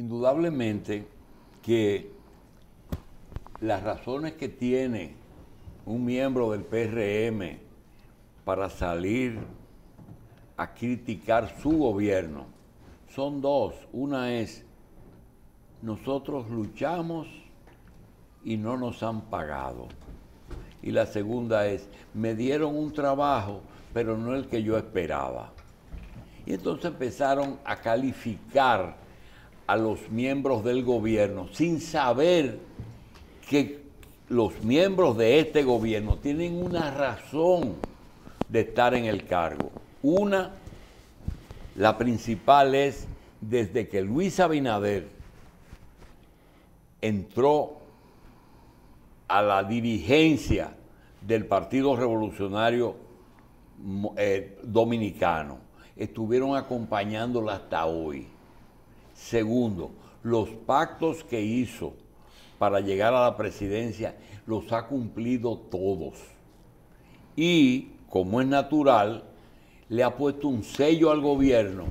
Indudablemente que las razones que tiene un miembro del PRM para salir a criticar su gobierno son dos. Una es, nosotros luchamos y no nos han pagado. Y la segunda es, me dieron un trabajo, pero no el que yo esperaba. Y entonces empezaron a calificar a los miembros del gobierno sin saber que los miembros de este gobierno tienen una razón de estar en el cargo. Una, la principal es, desde que Luis Abinader entró a la dirigencia del Partido Revolucionario Dominicano, estuvieron acompañándola hasta hoy. Segundo, los pactos que hizo para llegar a la presidencia los ha cumplido todos. Y, como es natural, le ha puesto un sello al gobierno,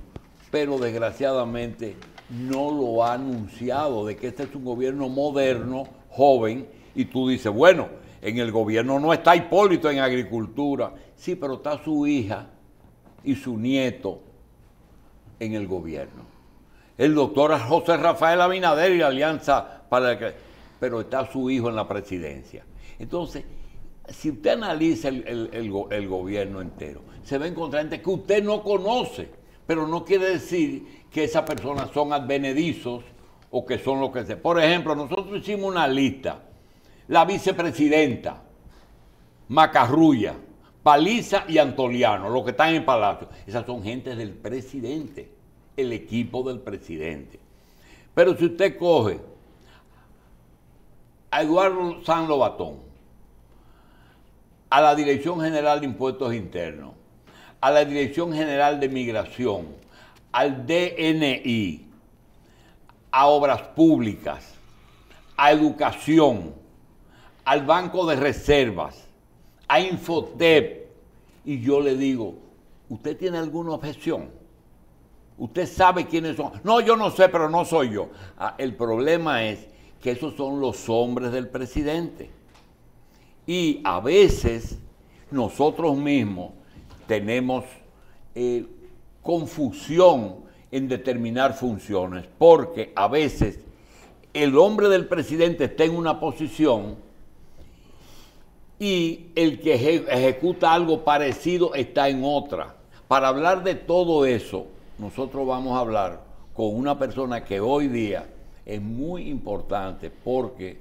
pero desgraciadamente no lo ha anunciado, de que este es un gobierno moderno, joven, y tú dices, bueno, en el gobierno no está Hipólito en agricultura. Sí, pero está su hija y su nieto en el gobierno. El doctor José Rafael Abinader y la Alianza para el... pero está su hijo en la presidencia. Entonces, si usted analiza el gobierno entero, se va a encontrar gente que usted no conoce, pero no quiere decir que esas personas son advenedizos o que son lo que sea. Por ejemplo, nosotros hicimos una lista. La vicepresidenta, Macarrulla, Paliza y Antoliano, los que están en el Palacio. Esas son gentes del presidente, el equipo del presidente. Pero si usted coge a Eduardo San Lobatón, a la Dirección General de Impuestos Internos, a la Dirección General de Migración, al DNI, a Obras Públicas, a Educación, al Banco de Reservas, a Infotep, y yo le digo, ¿usted tiene alguna objeción? ¿Usted sabe quiénes son? No, yo no sé, pero no soy yo. El problema es que esos son los hombres del presidente. Y a veces nosotros mismos tenemos confusión en determinar funciones, porque a veces el hombre del presidente está en una posición y el que ejecuta algo parecido está en otra. Para hablar de todo eso, nosotros vamos a hablar con una persona que hoy día es muy importante, porque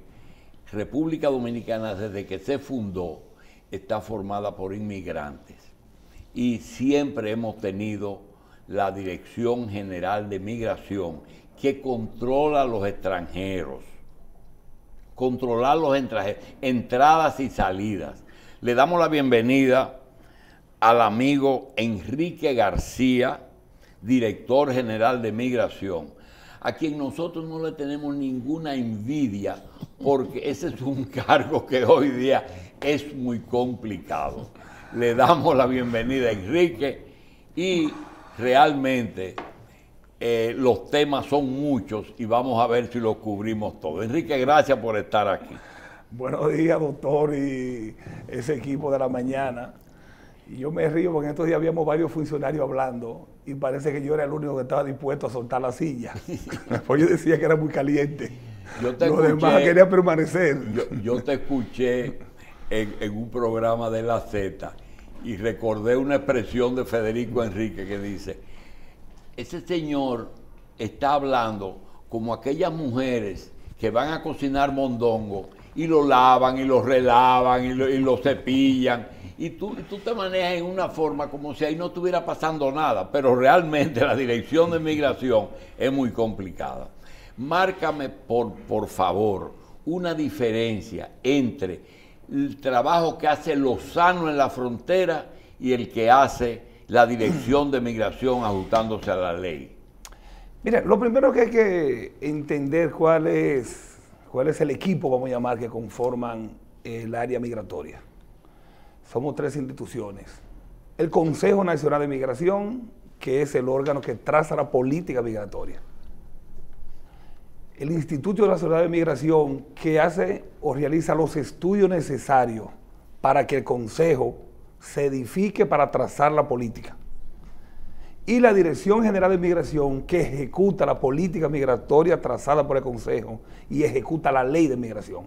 República Dominicana, desde que se fundó, está formada por inmigrantes. Y siempre hemos tenido la Dirección General de Migración, que controla a los extranjeros. Controlar los extranjeros, entradas y salidas. Le damos la bienvenida al amigo Enrique García, director general de Migración, a quien nosotros no le tenemos ninguna envidia, porque ese es un cargo que hoy día es muy complicado. Le damos la bienvenida a Enrique y realmente los temas son muchos y vamos a ver si los cubrimos todos. Enrique, gracias por estar aquí. Buenos días, doctor, y ese equipo de la mañana. Y yo me río porque en estos días habíamos varios funcionarios hablando y parece que yo era el único que estaba dispuesto a soltar la silla. Pues yo decía que era muy caliente. Los demás querían permanecer. Yo te escuché en un programa de La Z y recordé una expresión de Federico Enrique que dice: ese señor está hablando como aquellas mujeres que van a cocinar mondongo y lo lavan y lo relavan y lo cepillan. Y tú te manejas en una forma como si ahí no estuviera pasando nada, pero realmente la Dirección de Migración es muy complicada. Márcame, por favor, una diferencia entre el trabajo que hace Lozano en la frontera y el que hace la Dirección de Migración ajustándose a la ley. Mira, lo primero que hay que entender cuál es el equipo, vamos a llamar, que conforman el área migratoria. Somos tres instituciones. El Consejo Nacional de Migración, que es el órgano que traza la política migratoria. el Instituto Nacional de Migración, que hace o realiza los estudios necesarios para que el Consejo se edifique para trazar la política. Y la Dirección General de Migración, que ejecuta la política migratoria trazada por el Consejo y ejecuta la ley de migración.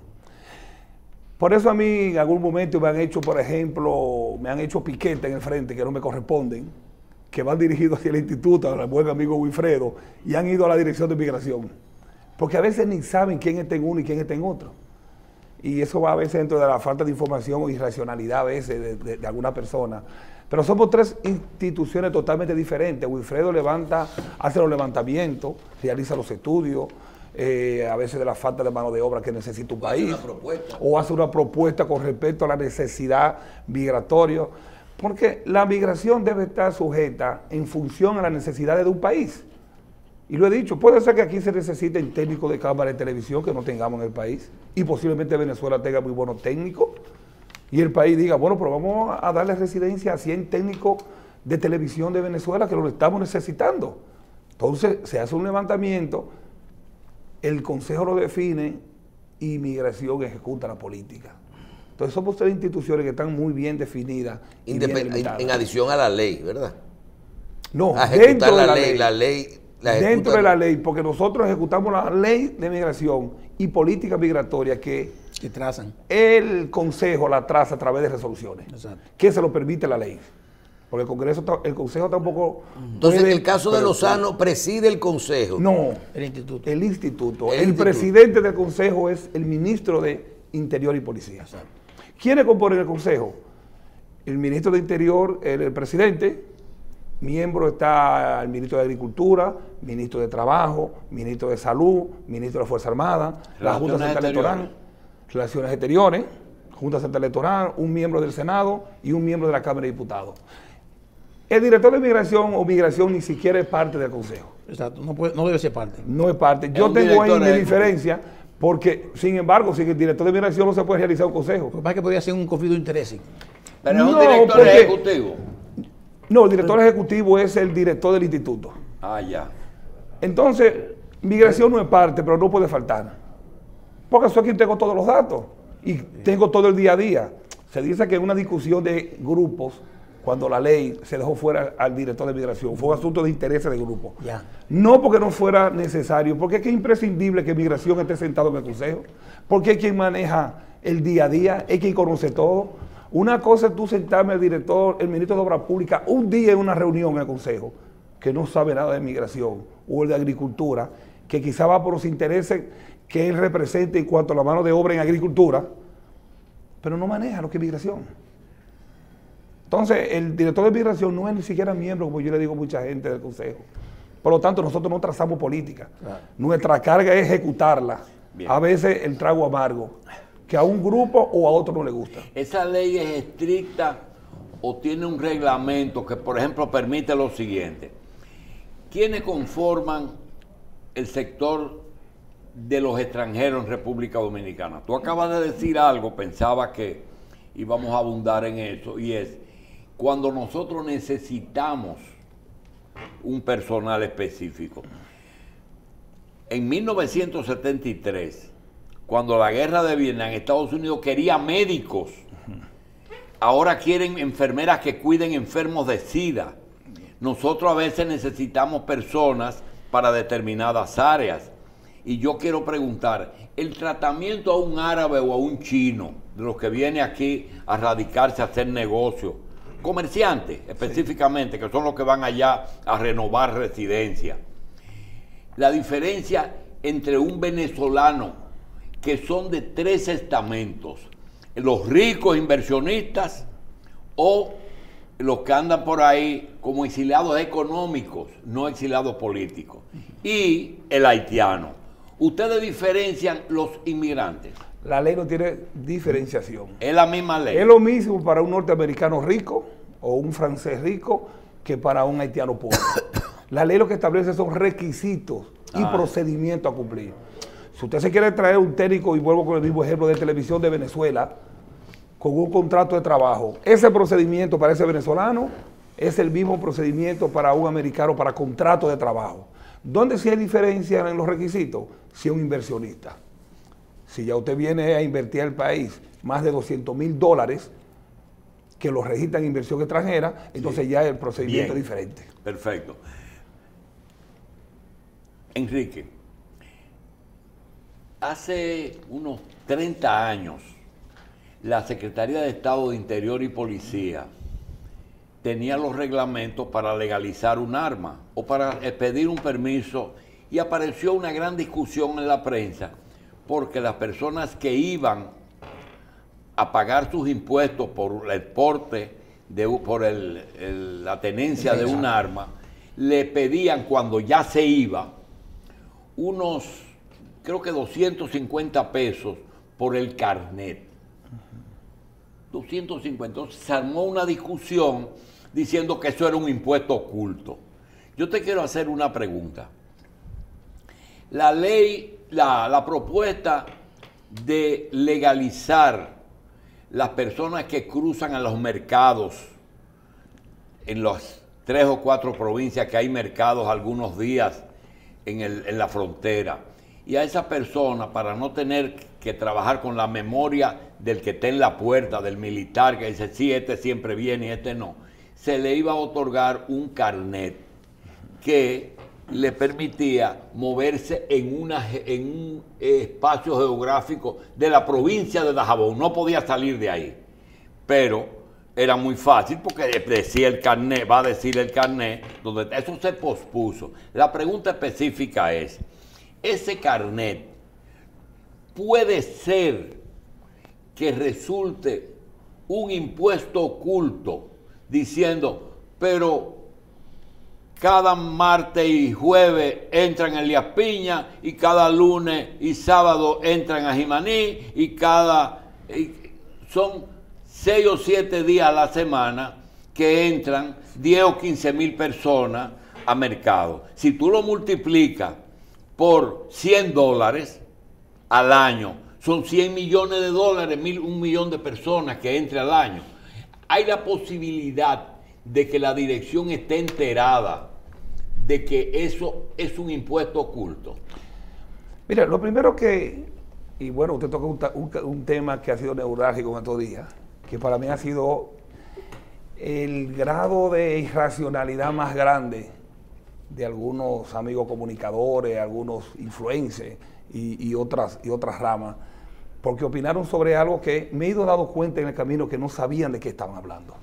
Por eso a mí en algún momento me han hecho, por ejemplo, me han hecho piquetes en el frente que no me corresponden, que van dirigidos hacia el instituto, al buen amigo Wilfredo, y han ido a la Dirección de Migración. Porque a veces ni saben quién está en uno y quién está en otro. Y eso va a veces dentro de la falta de información o irracionalidad a veces de alguna persona. Pero somos tres instituciones totalmente diferentes. Wilfredo hace los levantamientos, realiza los estudios, a veces de la falta de mano de obra que necesita un país. O hace una propuesta con respecto a la necesidad migratoria. Porque la migración debe estar sujeta en función a las necesidades de un país. Y lo he dicho, puede ser que aquí se necesiten técnicos de cámara de televisión que no tengamos en el país. Y posiblemente Venezuela tenga muy buenos técnicos. Y el país diga, bueno, pero vamos a darle residencia a 100 técnicos de televisión de Venezuela que lo estamos necesitando. Entonces se hace un levantamiento, el Consejo lo define y Migración ejecuta la política. Entonces somos tres instituciones que están muy bien definidas. Y bien delimitadas. En adición a la ley, ¿verdad? No, a dentro de la ley. Dentro de la ley, porque nosotros ejecutamos la ley de migración y política migratoria que trazan. El Consejo la traza a través de resoluciones. Exacto. Que se lo permite la ley. Porque el Consejo tampoco... Entonces, en el caso de Lozano, preside el Consejo. No, el Instituto. El Instituto. El presidente del Consejo es el ministro de Interior y Policía. Exacto. ¿Quiénes componen el Consejo? El ministro de Interior, el presidente, miembro está el ministro de Agricultura, ministro de Trabajo, ministro de Salud, ministro de la Fuerza Armada, la Junta Central Electoral, Relaciones Exteriores, Junta Central Electoral, un miembro del Senado y un miembro de la Cámara de Diputados. El director de Migración o Migración ni siquiera es parte del Consejo. Exacto, no debe ser parte. No es parte. Yo tengo ahí mi diferencia, porque, sin embargo, sin el director de Migración no se puede realizar un consejo. Lo que pasa es que podría ser un conflicto de intereses. Pero es un director ejecutivo. No, el director ejecutivo es el director del instituto. Ah, ya. Entonces, Migración no es parte, pero no puede faltar. Porque soy quien tengo todos los datos y tengo todo el día a día. Se dice que en una discusión de grupos, cuando la ley se dejó fuera al director de Migración, fue un asunto de intereses de grupo. Ya. No porque no fuera necesario, porque es que es imprescindible que Migración esté sentado en el Consejo, porque es quien maneja el día a día, es quien conoce todo. Una cosa es tú sentarme al director, el ministro de Obras Públicas, un día en una reunión en el Consejo, que no sabe nada de migración, o el de agricultura, que quizá va por los intereses que él representa en cuanto a la mano de obra en agricultura, pero no maneja lo que es migración. Entonces, el director de Migración no es ni siquiera miembro, como yo le digo a mucha gente del Consejo. Por lo tanto, nosotros no trazamos política. Claro. Nuestra carga es ejecutarla. Bien. A veces el trago amargo, que a un grupo o a otro no le gusta. ¿Esa ley es estricta o tiene un reglamento que, por ejemplo, permite lo siguiente? ¿Quiénes conforman el sector de los extranjeros en República Dominicana? Tú acabas de decir algo, pensaba que íbamos a abundar en eso, y es cuando nosotros necesitamos un personal específico. En 1973, cuando la guerra de Vietnam, Estados Unidos quería médicos, ahora quieren enfermeras que cuiden enfermos de SIDA. Nosotros a veces necesitamos personas para determinadas áreas. Y yo quiero preguntar, el tratamiento a un árabe o a un chino, de los que viene aquí a radicarse, a hacer negocio, comerciantes específicamente, que son los que van allá a renovar residencia. La diferencia entre un venezolano, que son de 3 estamentos, los ricos inversionistas o los que andan por ahí como exiliados económicos, no exiliados políticos, y el haitiano. ¿Ustedes diferencian los inmigrantes? La ley no tiene diferenciación. Es la misma ley. Es lo mismo para un norteamericano rico o un francés rico que para un haitiano pobre. La ley lo que establece son requisitos y procedimientos a cumplir. Si usted se quiere traer un técnico, y vuelvo con el mismo ejemplo de televisión de Venezuela, con un contrato de trabajo, ese procedimiento para ese venezolano es el mismo procedimiento para un americano para contrato de trabajo. ¿Dónde sí hay diferencia en los requisitos? Si es un inversionista. Si ya usted viene a invertir al país más de $200,000 que lo registran en inversión extranjera, entonces ya el procedimiento es diferente. Perfecto. Enrique, hace unos 30 años, la Secretaría de Estado de Interior y Policía tenía los reglamentos para legalizar un arma o para pedir un permiso, y apareció una gran discusión en la prensa porque las personas que iban a pagar sus impuestos por el porte, por la tenencia de un arma, le pedían cuando ya se iba unos, creo que 250 pesos por el carnet. 250. Entonces se armó una discusión diciendo que eso era un impuesto oculto. Yo te quiero hacer una pregunta. La ley, la propuesta de legalizar las personas que cruzan a los mercados en las 3 o 4 provincias que hay mercados algunos días en la frontera, y a esa persona, para no tener que trabajar con la memoria del que está en la puerta, del militar que dice, sí, este siempre viene y este no, se le iba a otorgar un carnet que le permitía moverse en un espacio geográfico de la provincia de Dajabón. No podía salir de ahí, pero era muy fácil porque decía el carnet, va a decir el carnet, donde eso se pospuso. La pregunta específica es, ¿ese carnet puede ser que resulte un impuesto oculto diciendo, pero cada martes y jueves entran en Elías Piña y cada lunes y sábado entran a Jimaní y son 6 o 7 días a la semana que entran 10 o 15 mil personas a mercado? Si tú lo multiplicas por $100 al año, son $100 millones, $1 millón de personas que entre al año. Hay la posibilidad de que la dirección esté enterada de que eso es un impuesto oculto. Mira, lo primero y bueno, usted toca un tema que ha sido neurálgico en estos días, que para mí ha sido el grado de irracionalidad más grande de algunos amigos comunicadores, algunos influencers y otras ramas, porque opinaron sobre algo que me he ido dando cuenta en el camino que no sabían de qué estaban hablando.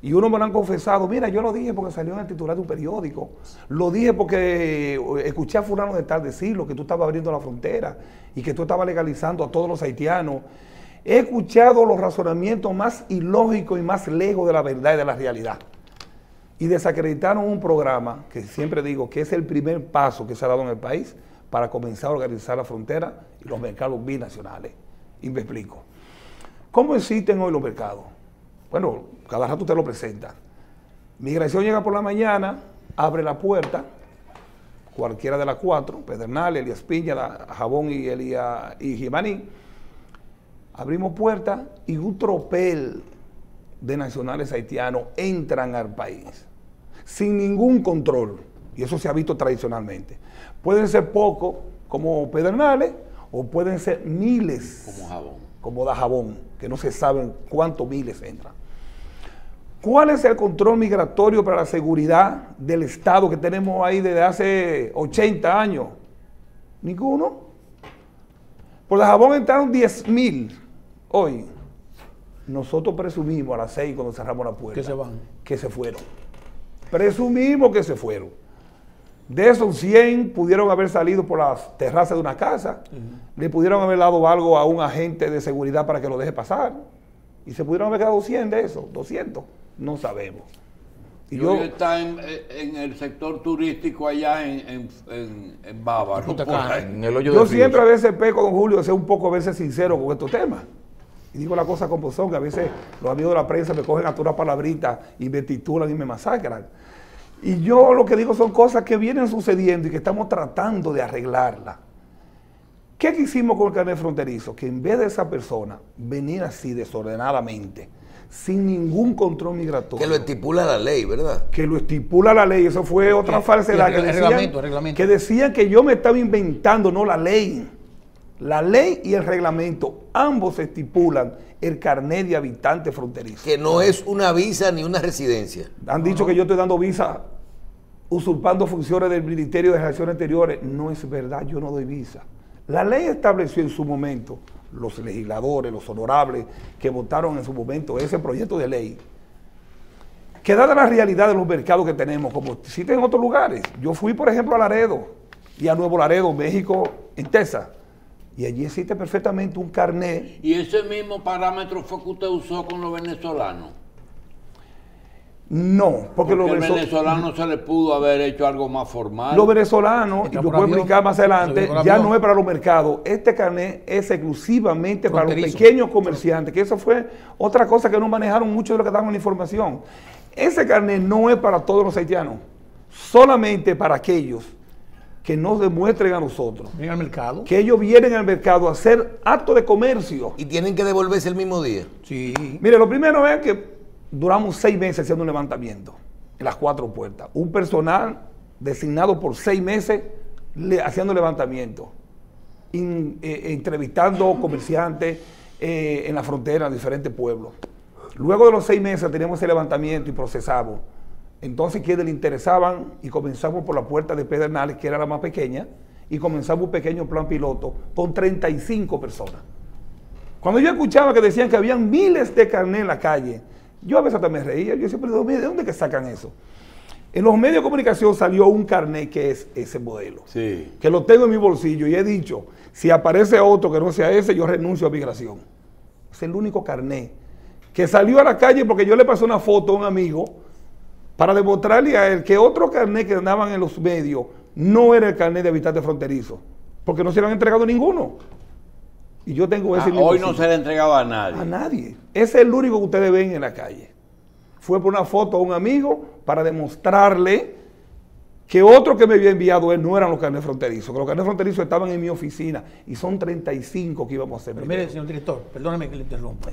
Y uno me lo han confesado, mira, yo lo dije porque salió en el titular de un periódico, lo dije porque escuché a fulano de tal decirlo, que tú estabas abriendo la frontera y que tú estabas legalizando a todos los haitianos. He escuchado los razonamientos más ilógicos y más lejos de la verdad y de la realidad. Y desacreditaron un programa que siempre digo que es el primer paso que se ha dado en el país para comenzar a organizar la frontera y los mercados binacionales. Y me explico. ¿Cómo existen hoy los mercados? Bueno, cada rato usted lo presenta. Migración llega por la mañana, abre la puerta, cualquiera de las 4, Pedernales, Elías Piña, Dajabón y Jimaní. Abrimos puertas y un tropel de nacionales haitianos entran al país sin ningún control, y eso se ha visto tradicionalmente. Pueden ser pocos, como Pedernales, o pueden ser miles, como Dajabón, que no se saben cuántos miles entran. ¿Cuál es el control migratorio para la seguridad del Estado que tenemos ahí desde hace 80 años? Ninguno. Por Dajabón entraron 10,000 hoy. Nosotros presumimos a las 6 cuando cerramos la puerta que se van, que se fueron. Presumimos que se fueron. De esos 100 pudieron haber salido por las terrazas de una casa, le pudieron haber dado algo a un agente de seguridad para que lo deje pasar, y se pudieron haber quedado 100 de esos, 200, no sabemos. Y yo está en el sector turístico allá en Bávaro. Yo siempre a veces peco, don Julio, de ser un poco a veces sincero con estos temas. Y digo la cosa como son, que a veces los amigos de la prensa me cogen hasta una palabrita y me titulan y me masacran. Y yo lo que digo son cosas que vienen sucediendo y que estamos tratando de arreglarlas. ¿Qué hicimos con el carnet fronterizo? Que en vez de esa persona venir así desordenadamente, sin ningún control migratorio. Que lo estipula la ley, ¿verdad? Que lo estipula la ley. Eso fue otra falsedad. El reglamento. Que decían que yo me estaba inventando, no la ley. La ley y el reglamento, ambos estipulan el carnet de habitante fronterizo. Que no es una visa ni una residencia. Han dicho que yo estoy dando visa usurpando funciones del Ministerio de Relaciones Exteriores. No es verdad, yo no doy visa. La ley estableció en su momento, los legisladores, los honorables que votaron en su momento ese proyecto de ley, que dada la realidad de los mercados que tenemos, como existen en otros lugares. Yo fui, por ejemplo, a Laredo y a Nuevo Laredo, México, en Texas, y allí existe perfectamente un carnet. ¿Y ese mismo parámetro fue que usted usó con los venezolanos? No, porque los venezolanos se les pudo haber hecho algo más formal. Los venezolanos, y lo puedo explicar más adelante, ya no es para los mercados. Este carnet es exclusivamente para los pequeños comerciantes, que eso fue otra cosa que no manejaron mucho de lo que daban la información. Ese carnet no es para todos los haitianos, solamente para aquellos que nos demuestren a nosotros al mercado, que ellos vienen al mercado a hacer actos de comercio. Y tienen que devolverse el mismo día. Sí. Mire, lo primero es que duramos 6 meses haciendo un levantamiento en las 4 puertas. Un personal designado por 6 meses haciendo levantamiento, entrevistando comerciantes en la frontera, en diferentes pueblos. Luego de los 6 meses tenemos ese levantamiento y procesamos. Entonces, quienes le interesaban, y comenzamos por la puerta de Pedernales, que era la más pequeña, y comenzamos un pequeño plan piloto con 35 personas. Cuando yo escuchaba que decían que habían miles de carnets en la calle, yo a veces hasta me reía. Yo siempre digo, ¿de dónde que sacan eso? En los medios de comunicación salió un carnet que es ese modelo. Sí. Que lo tengo en mi bolsillo y he dicho, si aparece otro que no sea ese, yo renuncio a migración. Es el único carnet que salió a la calle porque yo le pasé una foto a un amigo para demostrarle a él que otro carnet que andaban en los medios no era el carnet de habitante fronterizo, porque no se le han entregado ninguno. Y yo tengo ese hoy no se le entregaba a nadie. A nadie. Ese es el único que ustedes ven en la calle. Fue por una foto a un amigo para demostrarle que otro que me había enviado él no eran los carnets fronterizos, que los carnets fronterizos estaban en mi oficina y son 35 que íbamos a hacer. Pero mire, señor director, perdóneme que le interrumpa.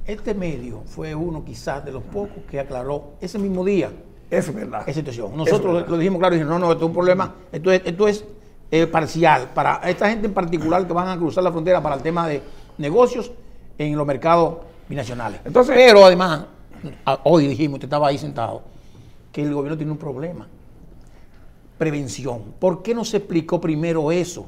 Este medio fue uno quizás de los pocos que aclaró ese mismo día. Es verdad. Esa situación. Nosotros lo dijimos claro y dijimos, no, esto es un problema, esto es parcial, para esta gente en particular que van a cruzar la frontera para el tema de negocios en los mercados binacionales. Entonces, pero además, hoy dijimos, usted estaba ahí sentado, que el gobierno tiene un problema. Prevención. ¿Por qué no se explicó primero eso?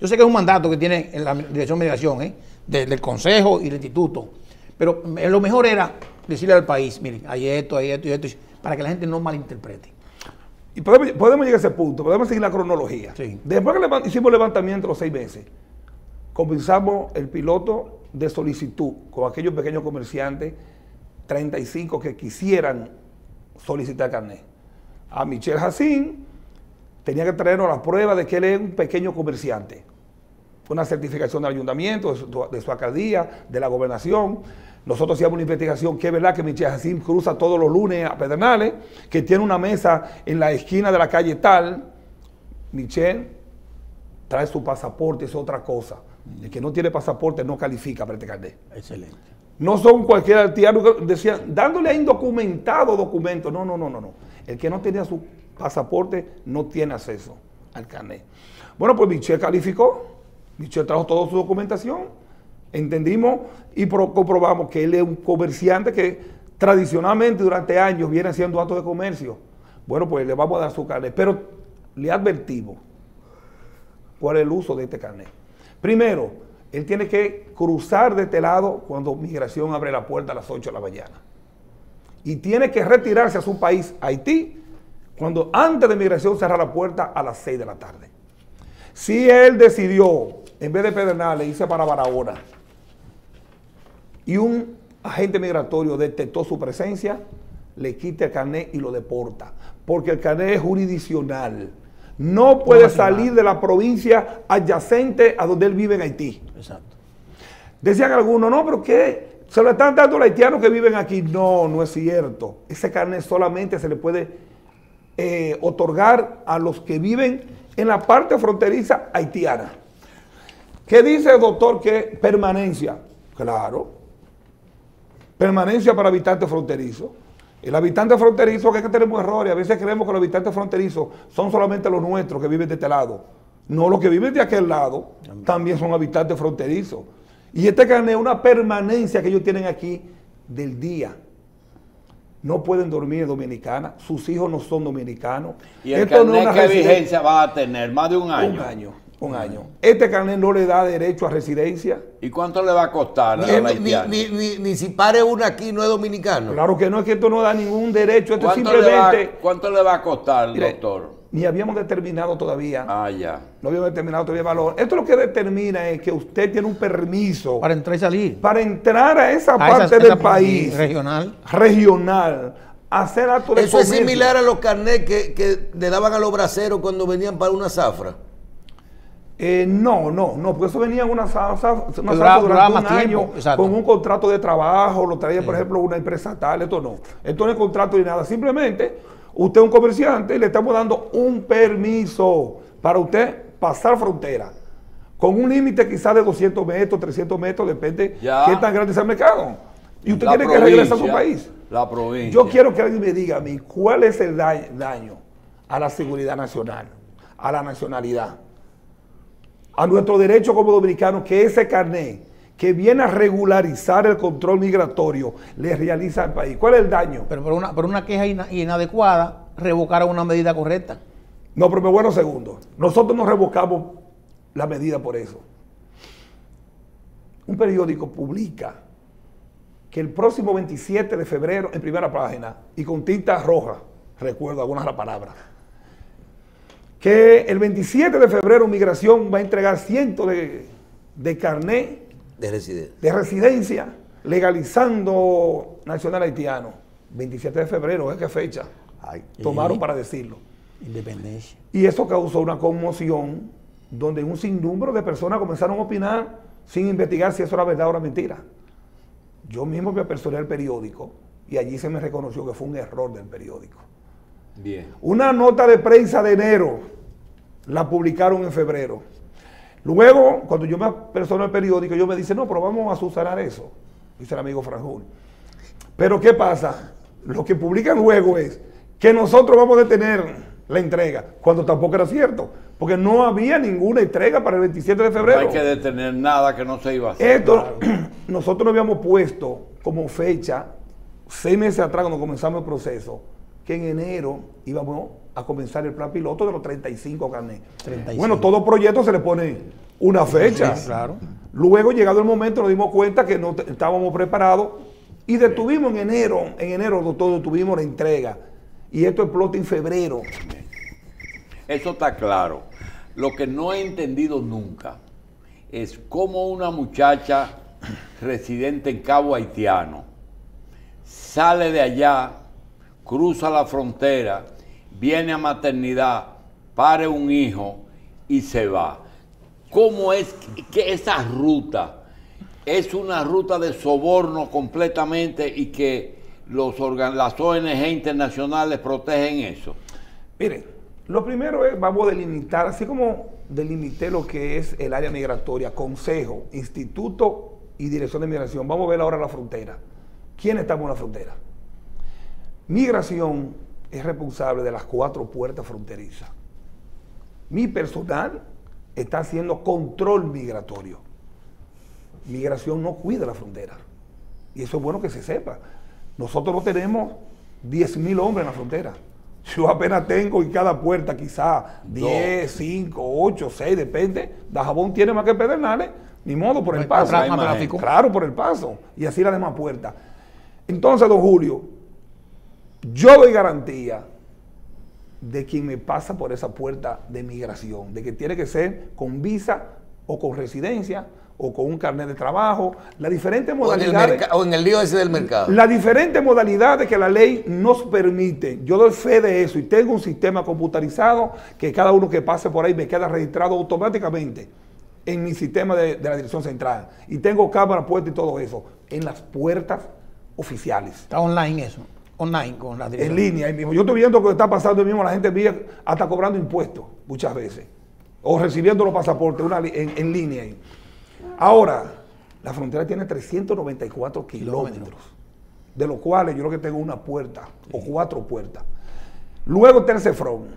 Yo sé que es un mandato que tiene la Dirección de Migración, del Consejo y del Instituto, pero lo mejor era decirle al país, miren, hay esto, para que la gente no malinterprete. Y podemos llegar a ese punto, podemos seguir la cronología. Sí. Después que hicimos levantamiento los 6 meses, comenzamos el piloto de solicitud con aquellos pequeños comerciantes, 35 que quisieran solicitar carnet. A Michel Jacín tenía que traernos la prueba de que él es un pequeño comerciante. Fue una certificación del ayuntamiento, de su alcaldía, de la gobernación. Nosotros hacíamos una investigación que es verdad que Michel Jacín cruza todos los lunes a Pedernales, que tiene una mesa en la esquina de la calle tal. Michel trae su pasaporte, es otra cosa. El que no tiene pasaporte no califica para este carnet. Excelente. No son cualquier haitiano que decían, dándole a indocumentado documento. No. El que no tenía su pasaporte no tiene acceso al carnet. Bueno, pues Michel calificó. Michel trajo toda su documentación. Entendimos y comprobamos que él es un comerciante que tradicionalmente durante años viene haciendo actos de comercio. Bueno, pues le vamos a dar su carnet, pero le advertimos cuál es el uso de este carnet. Primero, él tiene que cruzar de este lado cuando migración abre la puerta a las 8 de la mañana. Y tiene que retirarse a su país, Haití, cuando antes de migración cerrar la puerta a las 6 de la tarde. Si él decidió, en vez de Pedernales, irse para Barahona, y un agente migratorio detectó su presencia, le quita el carnet y lo deporta, porque el carnet es jurisdiccional. No puede salir de la provincia adyacente a donde él vive en Haití. Exacto. Decían algunos, no, pero ¿qué? ¿Se lo están dando a los haitianos que viven aquí? No, no es cierto. Ese carnet solamente se le puede otorgar a los que viven en la parte fronteriza haitiana. ¿Qué dice el doctor? Que permanencia. Claro. permanencia para habitantes fronterizos. El habitante fronterizo, que es que tenemos errores, a veces creemos que los habitantes fronterizos son solamente los nuestros que viven de este lado. No, los que viven de aquel lado también son habitantes fronterizos. Y este carnet es una permanencia que ellos tienen aquí del día. No pueden dormir en Dominicana, sus hijos no son dominicanos. ¿Y el Esto no es carnet una qué residencia. vigencia va a tener? ¿Más de un año? Un año. Este carnet no le da derecho a residencia. ¿Y cuánto le va a costar al haitiano? Ni si pare una aquí no es dominicano. Claro que no, es que esto no da ningún derecho, esto es ¿Cuánto simplemente... le va a costar, Mire, doctor? Ni habíamos determinado todavía. Ah, ya. No habíamos determinado todavía el valor. Esto lo que determina es que usted tiene un permiso Para entrar y salir. para entrar a esa A parte esa del país regional. hacer actos de Eso es comercio. similar a los carnets que le daban a los braceros cuando venían para una zafra. No, porque eso venía en una zafra duraba durante un más año tiempo, exacto. con un contrato de trabajo, lo traía, por ejemplo, una empresa tal, esto no. Esto no es contrato ni nada, simplemente usted es un comerciante y le estamos dando un permiso para usted pasar frontera, con un límite quizás de 200 metros, 300 metros, depende Ya. qué tan grande sea el mercado. Y usted La tiene que regresar a su provincia, país. La provincia. Yo quiero que alguien me diga a mí cuál es el daño a la seguridad nacional, a la nacionalidad, a nuestro derecho como dominicanos, que ese carnet que viene a regularizar el control migratorio le realiza al país. ¿Cuál es el daño? Pero por una queja inadecuada, revocaron una medida correcta. No, pero me bueno segundo. Nosotros no revocamos la medida por eso. Un periódico publica que el próximo 27 de febrero, en primera página, y con tinta roja, recuerdo algunas de las palabras, que el 27 de febrero Migración va a entregar cientos de carnet De residencia. legalizando nacional haitiano. 27 de febrero, ¿es qué fecha? Tomaron para decirlo. Independencia. Y eso causó una conmoción donde un sinnúmero de personas comenzaron a opinar sin investigar si eso era verdad o era mentira. Yo mismo me apersoné al periódico y allí se me reconoció que fue un error del periódico. Bien. Una nota de prensa de enero la publicaron en febrero. Luego, cuando yo me apersoné al periódico, yo me dice, no, pero vamos a subsanar eso, dice el amigo Franjul. Pero ¿qué pasa? Lo que publican luego es que nosotros vamos a detener la entrega, cuando tampoco era cierto, porque no había ninguna entrega para el 27 de No febrero. hay que detener nada que no se iba a hacer. Esto, nosotros nos habíamos puesto como fecha, 6 meses atrás cuando comenzamos el proceso, que en enero íbamos a comenzar el plan piloto de los 35 carnets. 35. Bueno, todo proyecto se le pone una fecha. Sí, claro. Luego, llegado el momento, nos dimos cuenta que no estábamos preparados y detuvimos en enero, doctor, detuvimos la entrega. Y esto explota en febrero. Eso está claro. Lo que no he entendido nunca es cómo una muchacha residente en Cabo Haitiano sale de allá, cruza la frontera, viene a maternidad, pare un hijo y se va. ¿Cómo es que esa ruta es una ruta de soborno completamente y que las ONG internacionales protegen eso? Miren, lo primero es, vamos a delimitar, así como delimité lo que es el área migratoria, Consejo, Instituto y Dirección de Migración, vamos a ver ahora la frontera. ¿Quién estamos en la frontera? Migración es responsable de las 4 puertas fronterizas. Mi personal está haciendo control migratorio. Migración no cuida la frontera. Y eso es bueno que se sepa. Nosotros no tenemos 10.000 hombres en la frontera. Yo apenas tengo en cada puerta quizá 10, 5, 8, 6, depende. Dajabón tiene más que Pedernales, ni modo, por el paso. Más tráfico. Claro, por el paso. Y así las demás puertas. Entonces, don Julio, yo doy garantía de quien me pasa por esa puerta de migración, de que tiene que ser con visa o con residencia o con un carnet de trabajo, las diferentes modalidades. O en el lío ese del mercado. Las diferentes modalidades que la ley nos permite. Yo doy fe de eso y tengo un sistema computarizado que cada uno que pase por ahí me queda registrado automáticamente en mi sistema de la dirección central. Y tengo cámara puesta y todo eso en las puertas oficiales. Está online eso. Online con la dirección. En línea ahí mismo. Yo estoy viendo lo que está pasando ahí mismo, la gente mía hasta cobrando impuestos muchas veces. O recibiendo los pasaportes en línea ahí. Ahora, la frontera tiene 394 kilómetros. de los cuales yo creo que tengo una puerta o 4 puertas. Luego está el CEFRON,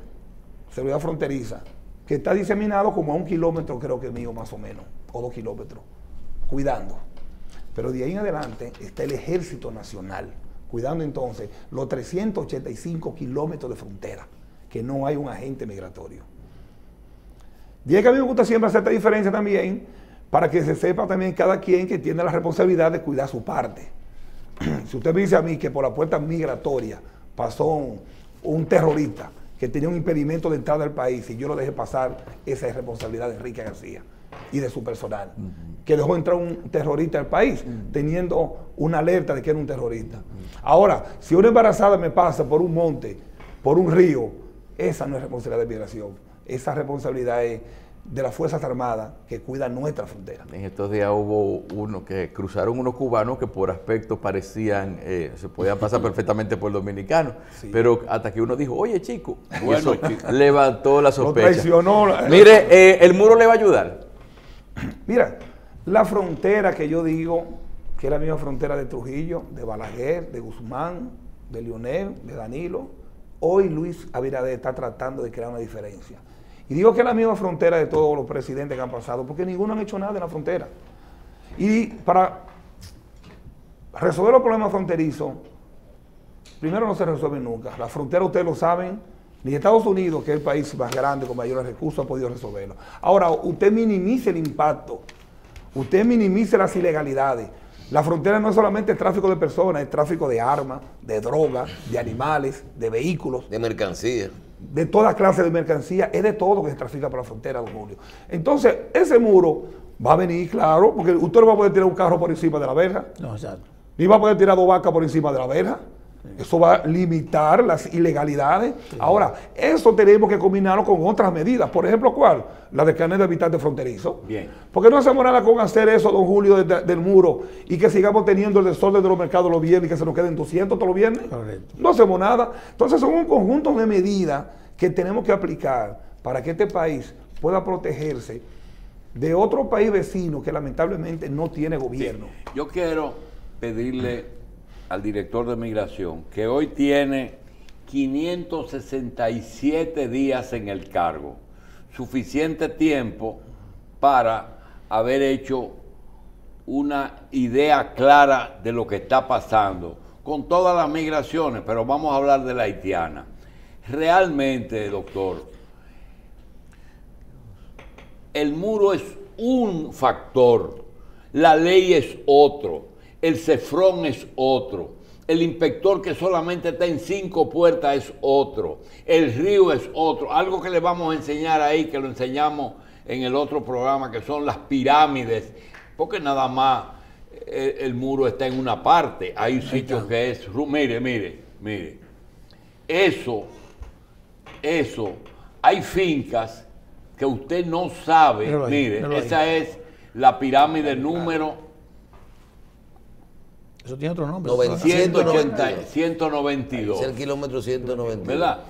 Seguridad Fronteriza, que está diseminado como a 1 kilómetro, creo que mío más o menos, o 2 kilómetros, cuidando. Pero de ahí en adelante está el Ejército Nacional, cuidando entonces los 385 kilómetros de frontera, que no hay un agente migratorio. Y es que a mí me gusta siempre hacer esta diferencia también, para que se sepa también cada quien que tiene la responsabilidad de cuidar su parte. Si usted me dice a mí que por la puerta migratoria pasó un terrorista que tenía un impedimento de entrada al país y yo lo dejé pasar, esa es responsabilidad de Enrique García y de su personal, que dejó entrar un terrorista al país teniendo una alerta de que era un terrorista. Ahora, si una embarazada me pasa por un monte, por un río, esa no es responsabilidad de migración, esa responsabilidad es de las Fuerzas Armadas que cuidan nuestra frontera. En estos días hubo uno que cruzaron unos cubanos que por aspecto parecían, se podían pasar perfectamente por dominicanos, sí. Pero hasta que uno dijo, oye chico, bueno, chico. Levantó la sospecha. Lo traicionó. Mire, ¿el muro le va a ayudar? Mira, la frontera que yo digo, que es la misma frontera de Trujillo, de Balaguer, de Guzmán, de Leonel, de Danilo, hoy Luis Abinader está tratando de crear una diferencia. Y digo que es la misma frontera de todos los presidentes que han pasado, porque ninguno han hecho nada en la frontera. Y para resolver los problemas fronterizos, primero no se resuelven nunca. La frontera, ustedes lo saben, ni Estados Unidos, que es el país más grande, con mayores recursos, ha podido resolverlo. Ahora, usted minimice el impacto, usted minimice las ilegalidades. La frontera no es solamente el tráfico de personas, es tráfico de armas, de drogas, de animales, de vehículos. De mercancía. De toda clase de mercancía, es de todo que se trafica por la frontera, don Julio. Entonces, ese muro va a venir, claro, porque usted no va a poder tirar un carro por encima de la verja. No, exacto. Ni va a poder tirar 2 vacas por encima de la verja. Eso va a limitar las ilegalidades. Sí. Ahora, eso tenemos que combinarlo con otras medidas. Por ejemplo, ¿cuál? La de carnet de habitante fronterizo. Bien. Porque no hacemos nada con hacer eso, don Julio, del muro, y que sigamos teniendo el desorden de los mercados los viernes y que se nos queden 200 todos los viernes. Correcto. No hacemos nada. Entonces, son un conjunto de medidas que tenemos que aplicar para que este país pueda protegerse de otro país vecino que lamentablemente no tiene gobierno. Sí. Yo quiero pedirle al director de migración, que hoy tiene 567 días en el cargo, suficiente tiempo para haber hecho una idea clara de lo que está pasando con todas las migraciones, pero vamos a hablar de la haitiana. Realmente, doctor, el muro es un factor, la ley es otro, el CEFRON es otro, el inspector que solamente está en 5 puertas es otro, el río es otro, algo que le vamos a enseñar ahí, que lo enseñamos en el otro programa, que son las pirámides, porque nada más el muro está en una parte, hay sitios que es, mire, eso, hay fincas que usted no sabe, esa es la pirámide número... Eso tiene otro nombre. 192. Es el kilómetro 192. ¿Verdad?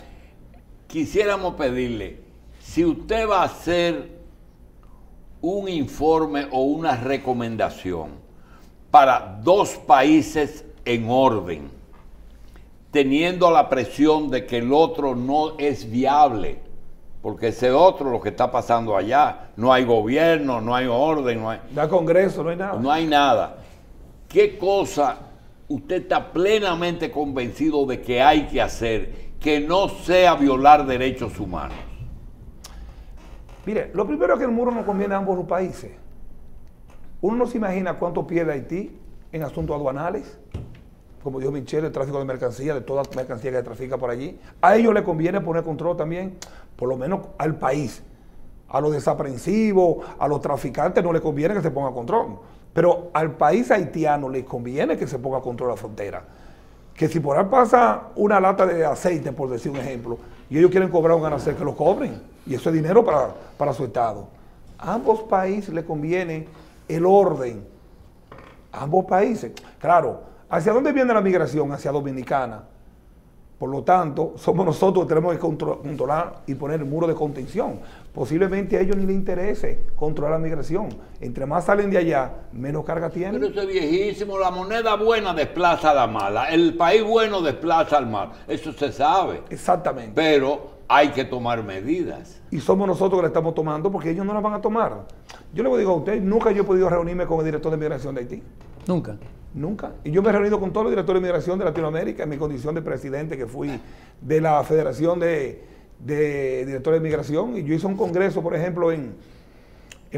Quisiéramos pedirle, si usted va a hacer un informe o una recomendación para 2 países en orden, teniendo la presión de que el otro no es viable, porque ese otro lo que está pasando allá, no hay gobierno, no hay orden, no hay Congreso, no hay nada. No hay nada. ¿Qué cosa usted está plenamente convencido de que hay que hacer que no sea violar derechos humanos? Mire, lo primero es que el muro no conviene a ambos los países. Uno no se imagina cuánto pierde Haití en asuntos aduanales, como dijo Michelle, el tráfico de mercancía, de toda mercancía que trafica por allí. A ellos les conviene poner control también, por lo menos al país. A los desaprensivos, a los traficantes no les conviene que se ponga control. Pero al país haitiano les conviene que se ponga control a la frontera. Que si por ahí pasa una lata de aceite, por decir un ejemplo, y ellos quieren cobrar un arancel, que lo cobren. Y eso es dinero para su Estado. A ambos países les conviene el orden. A ambos países. Claro, ¿hacia dónde viene la migración? Hacia Dominicana. Por lo tanto, somos nosotros que tenemos que controlar y poner el muro de contención. Posiblemente a ellos ni les interese controlar la migración. Entre más salen de allá, menos carga tienen. Pero eso es viejísimo. La moneda buena desplaza a la mala. El país bueno desplaza al mal. Eso se sabe. Exactamente. Pero hay que tomar medidas. Y somos nosotros que la estamos tomando porque ellos no la van a tomar. Yo le digo a usted, nunca yo he podido reunirme con el director de migración de Haití. Nunca. Nunca. Y yo me he reunido con todos los directores de migración de Latinoamérica en mi condición de presidente que fui de la Federación de Directores de Migración. Y yo hice un congreso, por ejemplo, en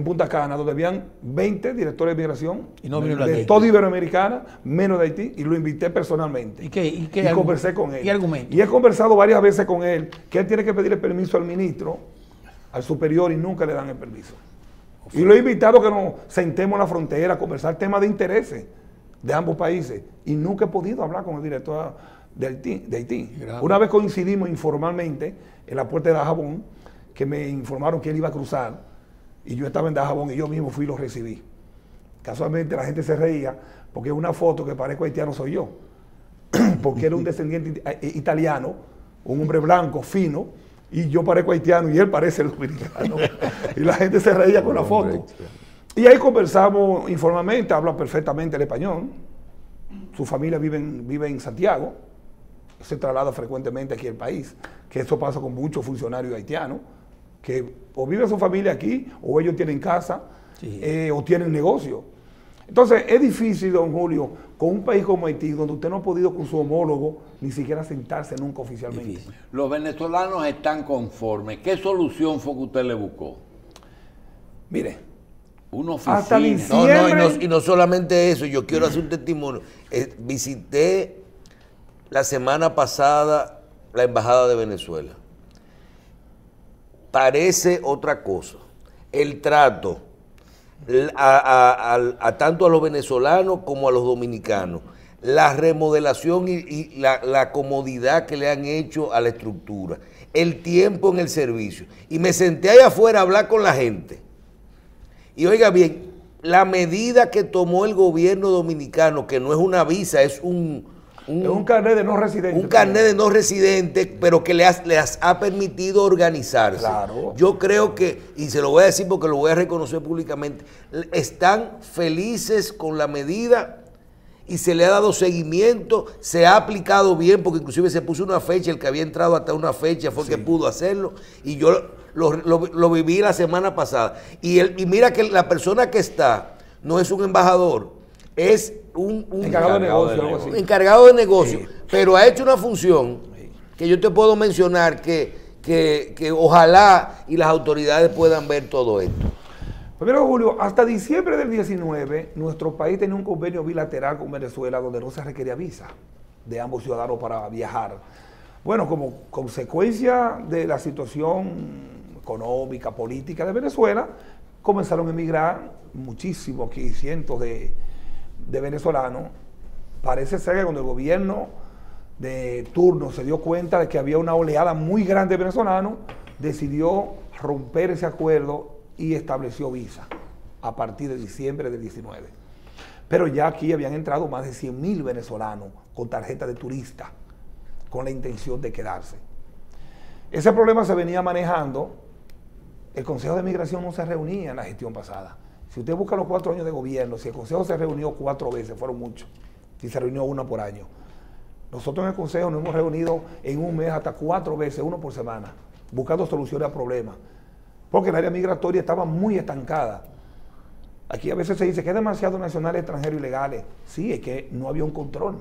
Punta Cana, donde habían 20 directores de migración Y no vino de toda Iberoamericana, menos de Haití, y lo invité personalmente. ¿Y conversé con él. ¿Qué argumento? Y he conversado varias veces con él que él tiene que pedir el permiso al ministro, al superior, y nunca le dan el permiso. Y lo he invitado a que nos sentemos en la frontera a conversar temas de intereses de ambos países, y nunca he podido hablar con el director de Haití. Una vez coincidimos informalmente en la puerta de Dajabón, que me informaron que él iba a cruzar, y yo estaba en Dajabón y yo mismo fui y lo recibí. Casualmente la gente se reía, porque una foto que parezco haitiano soy yo, porque era un descendiente italiano, un hombre blanco, fino, y yo parezco haitiano y él parece dominicano. Y la gente se reía con la foto. Y ahí conversamos informalmente, habla perfectamente el español, su familia vive en Santiago, se traslada frecuentemente aquí al país, que eso pasa con muchos funcionarios haitianos, que o vive su familia aquí, o ellos tienen casa, sí, o tienen negocio. Entonces es difícil, don Julio, con un país como Haití, donde usted no ha podido con su homólogo ni siquiera sentarse nunca oficialmente. Difícil. Los venezolanos están conformes. ¿Qué solución fue que usted le buscó? Mire, Una oficina. hasta diciembre. Y no solamente eso, yo quiero hacer un testimonio. Visité la semana pasada la Embajada de Venezuela. Parece otra cosa. El trato tanto a los venezolanos como a los dominicanos. La remodelación y la comodidad que le han hecho a la estructura. El tiempo en el servicio. Y me senté ahí afuera a hablar con la gente. Y oiga bien, la medida que tomó el gobierno dominicano, que no es una visa, es un carnet de no residente. Un carnet de no residente, pero que les ha permitido organizarse. Claro. Yo creo que, y se lo voy a decir porque lo voy a reconocer públicamente, están felices con la medida y se le ha dado seguimiento, se ha aplicado bien, porque inclusive se puso una fecha, el que había entrado hasta una fecha fue el que pudo hacerlo, y yo lo viví la semana pasada. Y mira que la persona que está no es un embajador, es un encargado de negocio, algo así. Encargado de negocio, pero ha hecho una función que yo te puedo mencionar que ojalá y las autoridades puedan ver todo esto. Primero, Julio, hasta diciembre del 19, nuestro país tenía un convenio bilateral con Venezuela donde no se requería visa de ambos ciudadanos para viajar. Bueno, como consecuencia de la situación económica, política de Venezuela, comenzaron a emigrar muchísimos, cientos de venezolanos. Parece ser que cuando el gobierno de turno se dio cuenta de que había una oleada muy grande de venezolanos, decidió romper ese acuerdo y estableció visa a partir de diciembre del 19. Pero ya aquí habían entrado más de 100.000 venezolanos con tarjeta de turista, con la intención de quedarse. Ese problema se venía manejando. El Consejo de Migración no se reunía en la gestión pasada. Si usted busca los 4 años de gobierno, si el Consejo se reunió 4 veces, fueron muchos, si se reunió 1 por año. Nosotros en el Consejo nos hemos reunido en un mes hasta 4 veces, 1 por semana, buscando soluciones a problemas, porque el área migratoria estaba muy estancada. Aquí a veces se dice que es demasiado nacionales, extranjeros ilegales. Sí, es que no había un control.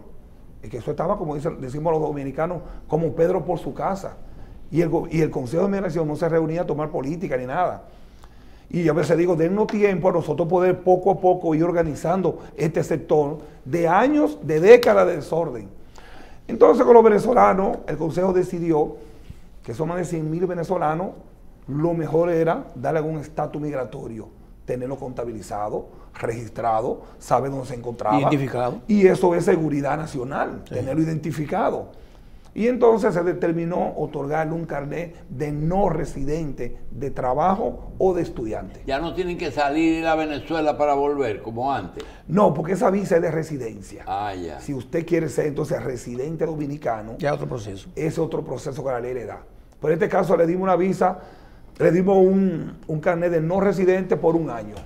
Es que eso estaba, como decimos los dominicanos, como Pedro por su casa. Y el Consejo de Migración no se reunía a tomar política ni nada. Y a veces digo, dennos tiempo a nosotros poder poco a poco ir organizando este sector de años, de décadas de desorden. Entonces con los venezolanos, el Consejo decidió que son más de 100.000 venezolanos, lo mejor era darle algún estatus migratorio, tenerlo contabilizado, registrado, saber dónde se encontraba. Identificado. Y eso es seguridad nacional, tenerlo identificado. Y entonces se determinó otorgarle un carnet de no residente de trabajo o de estudiante. Ya no tienen que salir a Venezuela para volver, como antes. No, porque esa visa es de residencia. Ah, ya. Si usted quiere ser entonces residente dominicano, Ya otro proceso. ese es otro proceso que la ley le da. Por este caso le dimos una visa, le dimos un carnet de no residente por un año,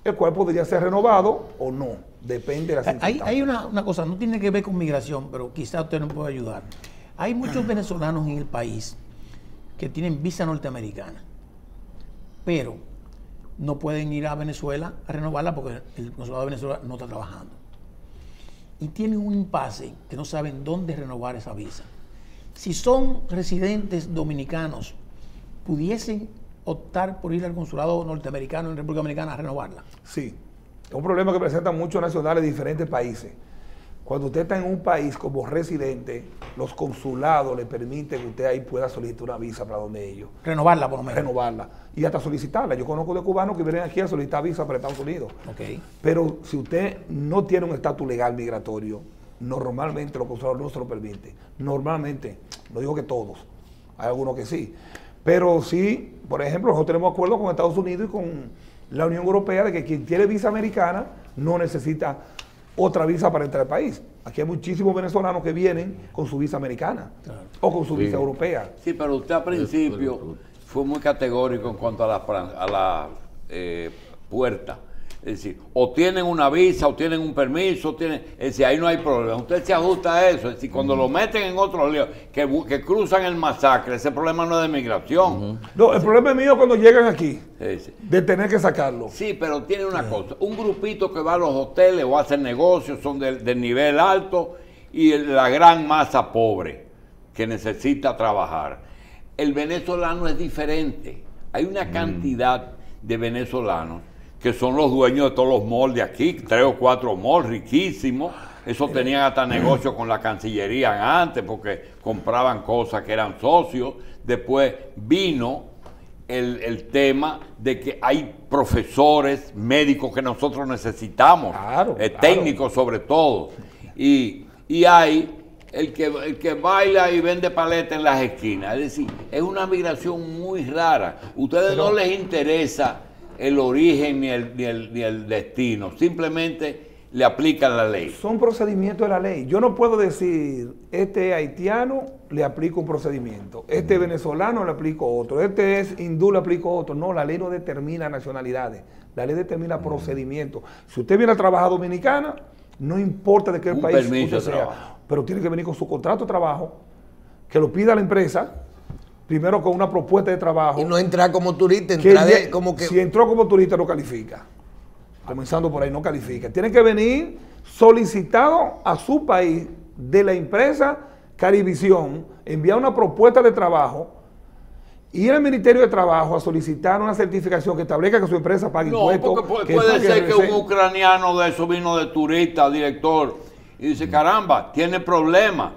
el cual podría ser renovado o no, depende de las circunstancias. Hay una cosa, no tiene que ver con migración, pero quizá usted nos puede ayudar. Hay muchos venezolanos en el país que tienen visa norteamericana, pero no pueden ir a Venezuela a renovarla porque el consulado de Venezuela no está trabajando. Y tienen un impasse que no saben dónde renovar esa visa. Si son residentes dominicanos, pudiesen optar por ir al consulado norteamericano en República Dominicana a renovarla. Sí, es un problema que presentan muchos nacionales de diferentes países. Cuando usted está en un país como residente, los consulados le permiten que usted ahí pueda solicitar una visa para donde ellos. Renovarla por lo menos. Renovarla y hasta solicitarla. Yo conozco de cubanos que vienen aquí a solicitar visa para Estados Unidos. Ok. Pero si usted no tiene un estatus legal migratorio, normalmente los consulados no se lo permiten. Normalmente, no digo que todos, hay algunos que sí. Pero sí, por ejemplo, nosotros tenemos acuerdos con Estados Unidos y con la Unión Europea de que quien tiene visa americana no necesita otra visa para entrar al país. Aquí hay muchísimos venezolanos que vienen con su visa americana o con su visa europea. Sí, pero usted al principio fue muy categórico en cuanto a la puerta. Es decir, o tienen una visa, o tienen un permiso, es decir, ahí no hay problema. Usted se ajusta a eso. Es decir, cuando lo meten en otro lío, que cruzan el masacre, ese problema no es de migración. No, el problema es mío cuando llegan aquí, Sí. de tener que sacarlo. Sí, pero tiene una cosa. Un grupito que va a los hoteles o hacen negocios, son del nivel alto, y la gran masa pobre que necesita trabajar. El venezolano es diferente. Hay una cantidad de venezolanos que son los dueños de todos los malls de aquí, 3 o 4 malls riquísimos. Esos tenían hasta negocios con la Cancillería antes porque compraban cosas que eran socios. Después vino el tema de que hay profesores, médicos que nosotros necesitamos, Claro, técnicos sobre todo. Y hay el que baila y vende paletas en las esquinas. Es decir, es una migración muy rara. Ustedes no les interesa el origen ni el destino, simplemente le aplican la ley. Son procedimientos de la ley. Yo no puedo decir, este haitiano le aplico un procedimiento, este venezolano le aplico otro, este es hindú le aplico otro. No, la ley no determina nacionalidades, la ley determina procedimientos. Si usted viene a trabajar Dominicana, no importa de qué Un país permiso usted de sea, trabajo. pero tiene que venir con su contrato de trabajo, que lo pida la empresa, primero con una propuesta de trabajo. Y no entrar como turista, que entrar lle- como que... Si entró como turista no califica. Comenzando por ahí, no califica. Tiene que venir solicitado a su país de la empresa Carivisión, enviar una propuesta de trabajo, ir al Ministerio de Trabajo a solicitar una certificación que establezca que su empresa pague No, impuestos. porque que puede pague ser que un RC. ucraniano de eso vino de turista, director, y dice, caramba, tiene problemas.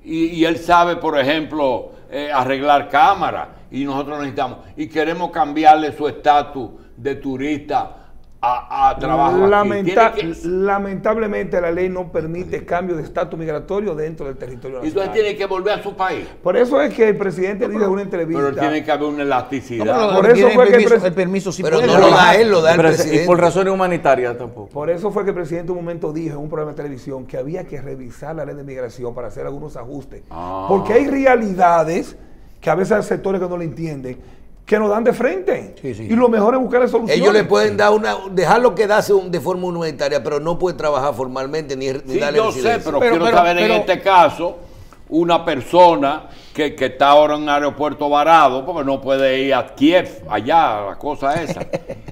Y él sabe, por ejemplo, arreglar cámaras, y nosotros necesitamos, y queremos cambiarle su estatus de turista a trabajo aquí. Tiene que- Lamentablemente la ley no permite cambio de estatus migratorio dentro del territorio y entonces nacional. tiene que volver a su país. Por eso es que el presidente dijo en una entrevista. Pero tiene que haber una No, elasticidad. pero Por lo que eso tiene fue que el el permiso sí Pero puede no lo da trabajar. él, lo da el Pero, presidente. y por razones humanitarias tampoco. Por eso fue que el presidente en un momento dijo en un programa de televisión que había que revisar la ley de migración para hacer algunos ajustes. Ah. Porque hay realidades que a veces hay sectores que no lo entienden, que nos dan de frente. Sí, sí. Y lo mejor es buscar soluciones. Ellos le pueden dar dejarlo quedarse de forma humanitaria, pero no puede trabajar formalmente ni Sí, darle yo sé, residencia. pero Pero- quiero pero- saber en pero- este caso una persona que está ahora en un aeropuerto varado porque no puede ir a Kiev, allá, la cosa esa.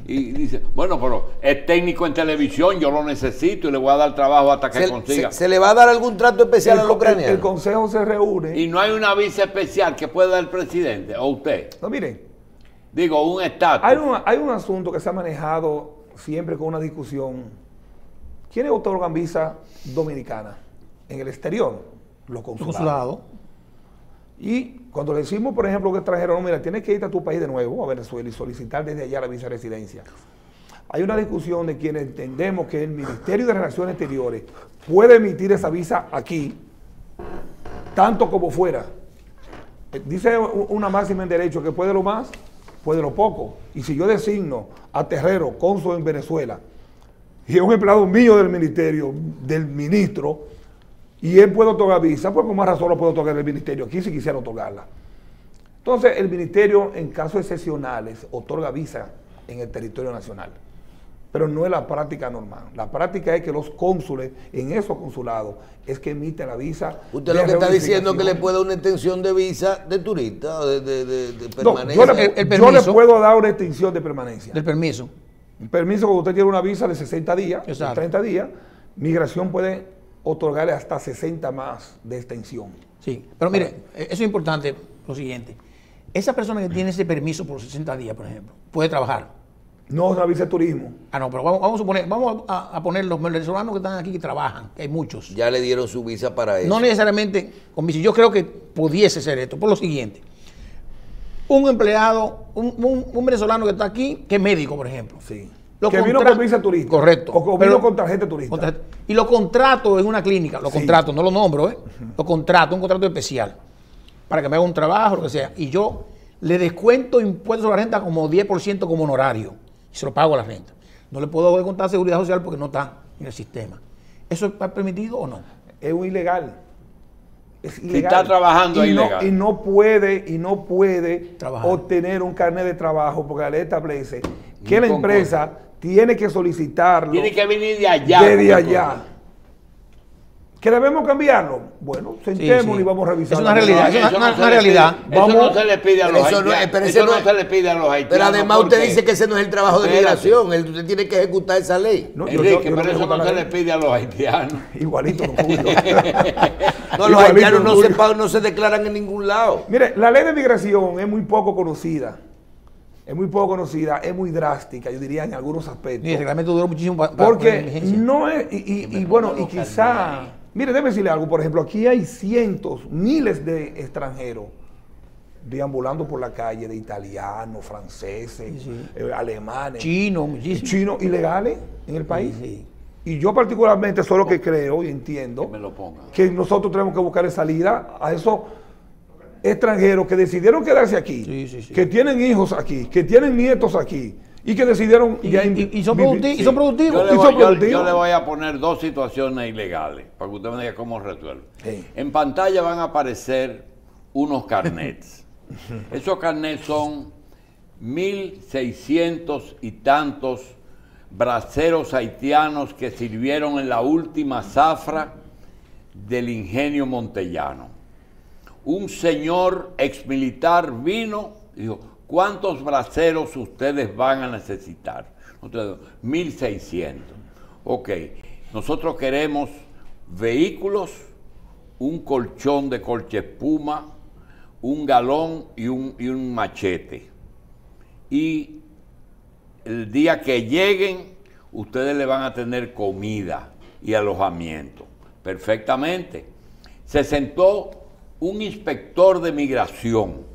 Y dice, bueno, pero es técnico en televisión, yo lo necesito y le voy a dar trabajo hasta que consiga. ¿Se le va a dar algún trato especial al el ucraniano? consejo se reúne. Y no hay una visa especial que pueda dar el presidente o usted. No, miren, Digo, un estatus. hay un asunto que se ha manejado siempre con una discusión. ¿Quiénes otorgan visa dominicana en el exterior? Los consulados. Consulado. Y cuando le decimos, por ejemplo, que extranjero, no, mira, tienes que irte a tu país de nuevo, a Venezuela, y solicitar desde allá la visa de residencia. Hay una discusión de quienes entendemos que el Ministerio de Relaciones Exteriores puede emitir esa visa aquí, tanto como fuera. Dice una máxima en derecho que puede lo más, puede lo poco. Y si yo designo a Terrero cónsul en Venezuela y es un empleado mío del ministerio, del ministro, y él puede otorgar visa, pues con más razón lo puede otorgar el ministerio aquí si quisiera otorgarla. Entonces el ministerio en casos excepcionales otorga visa en el territorio nacional, pero no es la práctica normal. La práctica es que los cónsules en esos consulados es que emiten la visa. Usted lo que está diciendo es que le puede dar una extensión de visa de turista, de no, permanencia. yo le puedo dar una extensión de permanencia. Del permiso. Un permiso cuando usted tiene una visa de 60 días, de Exacto. 30 días, migración puede otorgarle hasta 60 más de extensión. Sí, pero mire, eso es importante, lo siguiente. Esa persona que tiene ese permiso por 60 días, por ejemplo, puede trabajar. No es una visa de turismo. Ah, no, pero vamos a suponer, vamos a poner los venezolanos que están aquí que trabajan, que hay muchos. Ya le dieron su visa para eso. No necesariamente con visa. Yo creo que pudiese ser esto, por lo siguiente. Un empleado, un venezolano que está aquí, que es médico, por ejemplo. Sí. Lo Que vino con visa turista. Correcto. O vino con tarjeta turista. Y lo contrato en una clínica, lo Sí. contrato, no lo nombro, lo contrato, un contrato especial, para que me haga un trabajo, lo que sea. Y yo le descuento impuestos a la renta como 10% como honorario. Y se lo pago a la renta. No le puedo descontar seguridad social porque no está en el sistema. ¿Eso está permitido o no? Es un ilegal. Es ilegal. Si está trabajando es y ilegal. Y no puede Trabajar. obtener un carnet de trabajo porque la ley establece que Ni la con empresa tiene que solicitarlo Tiene que venir de allá. desde con allá. ¿Que debemos cambiarlo? Bueno, sentémonos sí. y vamos a revisar. Es una la realidad, ley. es Eso una no se le realidad. pide- Eso no se le pide a los Pero eso no es- haitianos. pero Eso ese no no es- se le pide a los haitianos. Pero además usted porque- dice que ese no es el trabajo de Espérate. migración. Usted tiene que ejecutar esa ley. No, Enrique, no pero eso ejecutar no la se le ley. pide a los haitianos. Igualito. Julio. No, los Igualito, haitianos Julio. no se declaran en ningún lado. Mire, la ley de migración es muy poco conocida. Es muy poco conocida, es muy drástica, yo diría en algunos aspectos. Y el reglamento duró muchísimo para Porque no es, y bueno, y quizá, mire, déjeme decirle algo, por ejemplo, aquí hay cientos, miles de extranjeros deambulando por la calle, de italianos, franceses, alemanes, chino, muchísimo. chinos ilegales en el país. Sí. Y yo particularmente eso es lo que creo y entiendo, Que me lo pongan. que nosotros tenemos que buscar salida a esos extranjeros que decidieron quedarse aquí, Sí. que tienen hijos aquí, que tienen nietos aquí y que decidieron Y, ya y son vivir. productivos. Y son productivos. Yo le, Y voy, son yo- productivos. yo le voy a poner dos situaciones ilegales para que usted me diga cómo resuelve. Sí. En pantalla van a aparecer unos carnets. Esos carnets son 1.600 y tantos braceros haitianos que sirvieron en la última zafra del ingenio montellano. Un señor exmilitar vino y dijo, ¿cuántos braceros ustedes van a necesitar? Nosotros, 1.600. Ok, nosotros queremos vehículos, un colchón de colcha espuma, un galón y un machete. Y el día que lleguen, ustedes le van a tener comida y alojamiento. Perfectamente. Se sentó un inspector de migración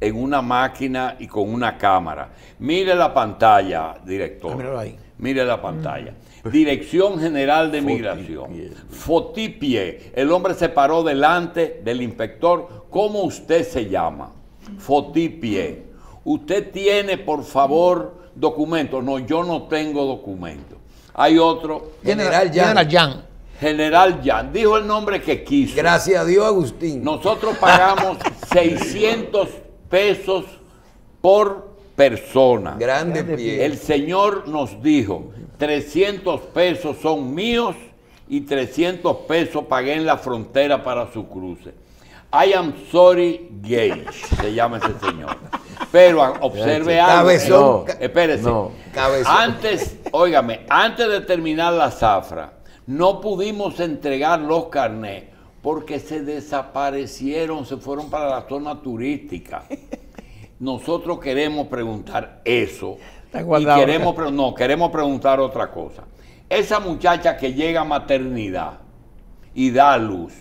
en una máquina y con una cámara. Mire la pantalla, director. Míralo ahí. Mire la pantalla. Dirección General de Migración. Fotipie. El hombre se paró delante del inspector. ¿Cómo usted se llama? Fotipie. ¿Usted tiene, por favor, documentos? No, yo no tengo documentos. Hay otro. General Jan. General Jan. General Jan. Dijo el nombre que quiso. Gracias a Dios, Agustín. Nosotros pagamos 600 pesos por persona. Grande pie. El señor nos dijo, 300 pesos son míos y 300 pesos pagué en la frontera para su cruce. I am sorry, Gage, se llama ese señor. Pero observe algo. Cabezón. No, Espérese. no. Cabezón. Antes, óigame, antes de terminar la zafra, no pudimos entregar los carnés porque se desaparecieron, se fueron para la zona turística. Nosotros queremos preguntar eso. Está Y guardado queremos preguntar otra cosa. Esa muchacha que llega a maternidad y da a luz,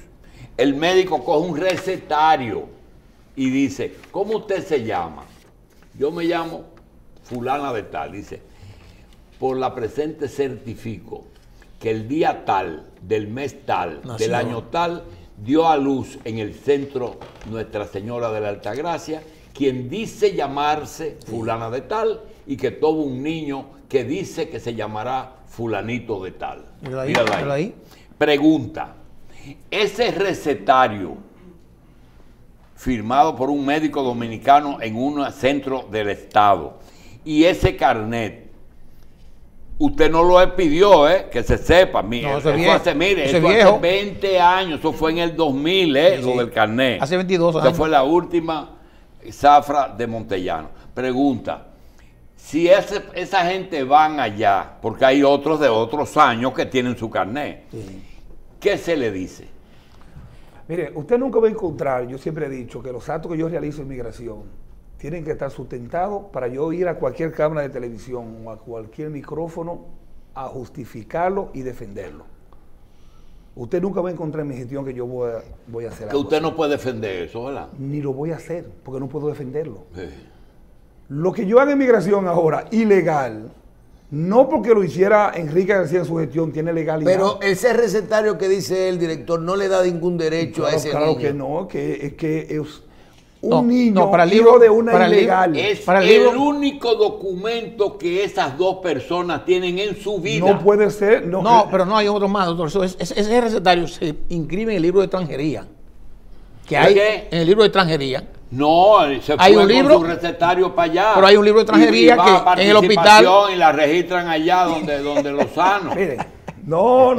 el médico coge un recetario y dice, ¿cómo usted se llama? Yo me llamo fulana de tal. Dice, por la presente certifico que el día tal, del mes tal, Nació. del año tal, dio a luz en el centro Nuestra Señora de la Altagracia, quien dice llamarse fulana de tal y que tuvo un niño que dice que se llamará fulanito de tal. Míralo ahí. Pregunta, ese recetario firmado por un médico dominicano en un centro del Estado y ese carnet, usted no lo pidió, que se sepa. Mire, no, eso hace 20 años, eso fue en el 2000, sí, lo del carnet. Hace 22 años. Esa fue la última zafra de Montellano. Pregunta, si esa gente van allá, porque hay otros de otros años que tienen su carnet, sí, ¿qué se le dice? Mire, usted nunca va a encontrar, yo siempre he dicho que los actos que yo realizo en migración tienen que estar sustentados para yo ir a cualquier cámara de televisión o a cualquier micrófono a justificarlo y defenderlo. Usted nunca va a encontrar en mi gestión que yo voy a hacer algo. Que usted no puede defender eso, ¿verdad? Ni lo voy a hacer, porque no puedo defenderlo. Sí. Lo que yo haga en migración ahora, ilegal, no porque lo hiciera Enrique García en su gestión, tiene legalidad. Pero ese recetario que dice el director no le da ningún derecho a ese niño. Claro que no, que es un niño para el hijo de una ilegal. Es el único documento que esas dos personas tienen en su vida. No puede ser. No, pero no hay otro más, doctor. Ese recetario se inscribe en el libro de extranjería. Que hay en el libro de extranjería. No, se hay fue un libro, con su recetario para allá. Pero hay un libro de extranjería que en el hospital. Y la registran allá donde lo sano. Mire, no.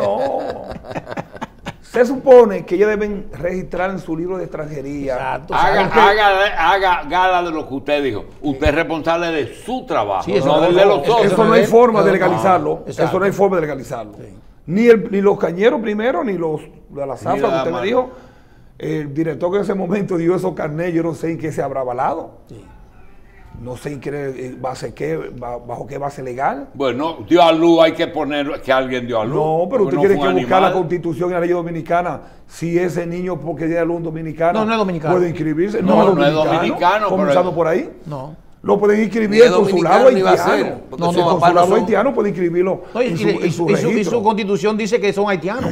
Se supone que ellos deben registrar en su libro de extranjería. Exacto. Haga gala de lo que usted dijo. Usted es responsable de su trabajo, sí, no del de los otros. Eso no hay forma de legalizarlo. Exacto. Eso no hay forma de legalizarlo. Sí. Ni los cañeros primero, ni los de la zafra que usted me dijo. El director que en ese momento dio esos carnets, yo no sé en qué se habrá avalado. Sí. No sé en qué base, bajo qué base legal. Bueno, dio a luz, hay que poner que alguien dio a luz. No, pero usted tiene que buscar la Constitución y la ley dominicana. Si ese niño, porque dio a luz dominicana, no es dominicano, puede inscribirse. No es dominicano. Comenzando por ahí. No. Lo pueden inscribir en consulado haitiano. No, el consulado haitiano puede inscribirlo en su registro. Y su constitución dice que son haitianos.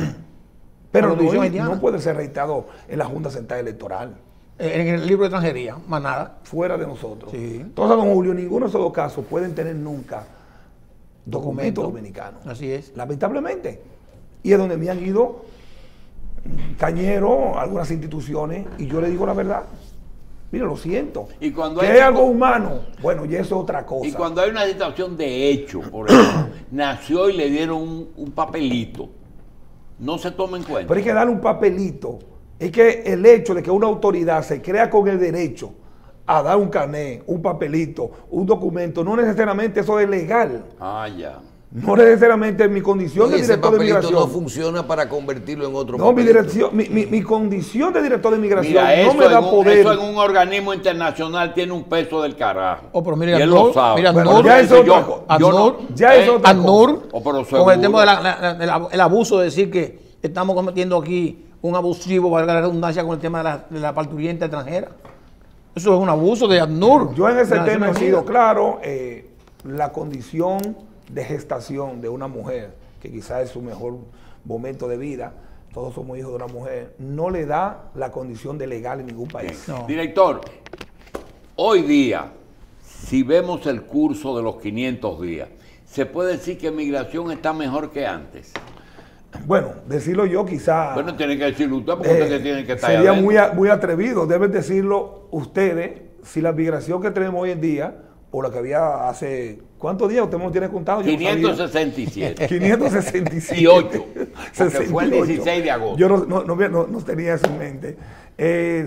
Pero no puede ser registrado en la Junta Central Electoral. En el libro de extranjería, más nada. Fuera de nosotros. Sí. Entonces, don Julio, ninguno de esos dos casos pueden tener nunca documentos dominicanos. Así es. Lamentablemente. Y es donde me han ido cañeros, algunas instituciones, y yo le digo la verdad. Mire, lo siento. Y cuando hay algo humano, bueno, y eso es otra cosa. Y cuando hay una situación de hecho, por ejemplo, nació y le dieron un papelito, no se toma en cuenta. Pero hay que darle un papelito. Es que el hecho de que una autoridad se crea con el derecho a dar un carnet, un papelito, un documento, no necesariamente eso es legal. Ah, ya. No necesariamente mi condición de director de migración. No funciona para convertirlo en otro papelito. Mi condición de director de migración no me da poder. Eso en un organismo internacional tiene un peso del carajo. Oh, pero mira, y él lo sabe. Mira, bueno, ya es otra cosa. ACNUR, con el tema del abuso de decir que estamos cometiendo aquí un abusivo, valga la redundancia, con el tema de la parturienta extranjera. Eso es un abuso de ACNUR. Yo en ese tema he sido claro. La condición de gestación de una mujer, que quizás es su mejor momento de vida, todos somos hijos de una mujer, no le da la condición de legal en ningún país. No. Director, hoy día, si vemos el curso de los 500 días, ¿se puede decir que migración está mejor que antes? Bueno, decirlo yo quizás... Bueno, tiene que decirlo usted porque usted tiene que estar sería muy atrevido. Deben decirlo ustedes si la migración que tenemos hoy en día o la que había hace... ¿Cuántos días usted me lo tiene contado? 567. 567. Y 8. Porque fue el 16 de agosto. Yo no tenía eso en mente.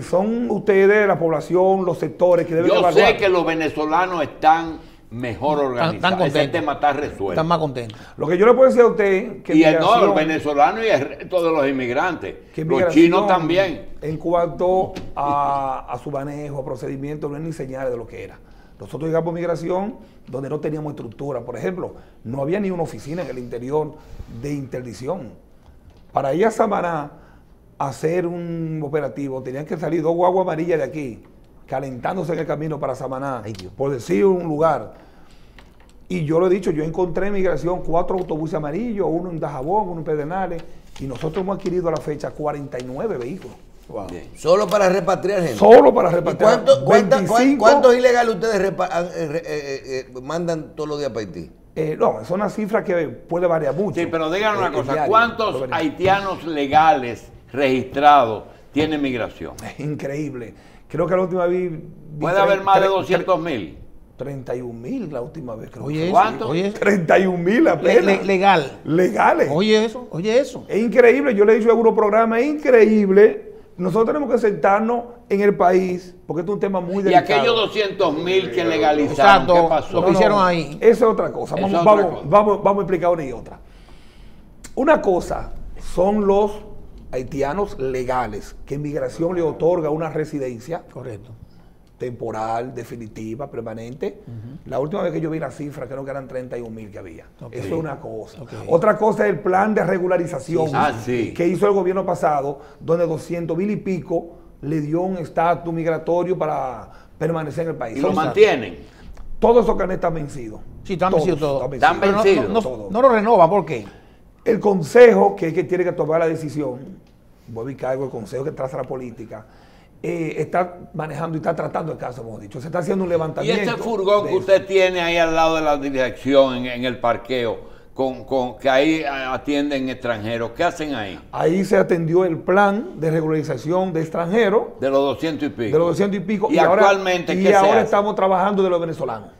Son ustedes, la población, los sectores que deben evaluar. Yo sé que los venezolanos están mejor organizados. Ese tema está resuelto. Están más contentos. Lo que yo le puedo decir a usted... que y no, los venezolanos y el resto de los inmigrantes. Los chinos también. En cuanto a su manejo, a procedimiento, no es ni señales de lo que era. Nosotros llegamos a migración donde no teníamos estructura. Por ejemplo, no había ni una oficina en el interior de interdicción. Para ir a Samaná a hacer un operativo, tenían que salir 2 guaguas amarillas de aquí, calentándose en el camino para Samaná, por decir un lugar. Y yo lo he dicho, yo encontré en migración 4 autobuses amarillos, uno en Dajabón, uno en Pedernales, Y nosotros hemos adquirido a la fecha 49 vehículos. Wow. Solo para repatriar gente. Solo para ¿Y repatriar. cuántos ilegales ustedes mandan todos los días para Haití? No, es una cifra que puede variar mucho. Sí, pero díganos una cosa, diario, ¿cuántos puede variar. haitianos legales registrados tiene migración? Es increíble. Creo que la última vez... Puede haber más de 200,000. 31,000 la última vez. Creo. Oye, ¿Cuánto? Oye, eso. 31,000 apenas. Legal. Legales. Oye eso, oye eso. Es increíble. Yo le he dicho a Europrograma, es increíble. Nosotros tenemos que sentarnos en el país, porque esto es un tema muy Y delicado. aquellos 200,000 que legalizaron, Exacto, ¿qué pasó? lo que hicieron ahí. Esa es otra cosa. Esa Vamos, es otra vamos, cosa. vamos a explicar una y otra. Una cosa son los haitianos legales, que Migración le otorga una residencia Correcto. temporal, definitiva, permanente. La última vez que yo vi la cifra, creo que eran 31,000 que había. Ok. Eso es una cosa. Ok. Otra cosa es el plan de regularización Sí. que hizo el gobierno pasado, donde 200,000 y pico le dio un estatus migratorio para permanecer en el país. Y lo Son- mantienen. Todos esos carnets están vencidos. Sí, están vencidos todos. Están Pero vencidos. no lo renovan, ¿por qué? El consejo, que es que tiene que tomar la decisión, vuelvo y caigo, el consejo que traza la política, está manejando y está tratando el caso, hemos dicho. Se está haciendo un Y levantamiento. ese furgón de que eso. usted tiene ahí al lado de la dirección, en el parqueo, que ahí atienden extranjeros, ¿qué hacen ahí? Ahí se atendió el plan de regularización de extranjeros, De los 200 y pico. de los 200 y pico. ¿Y actualmente qué se ahora hace? estamos trabajando de los venezolanos.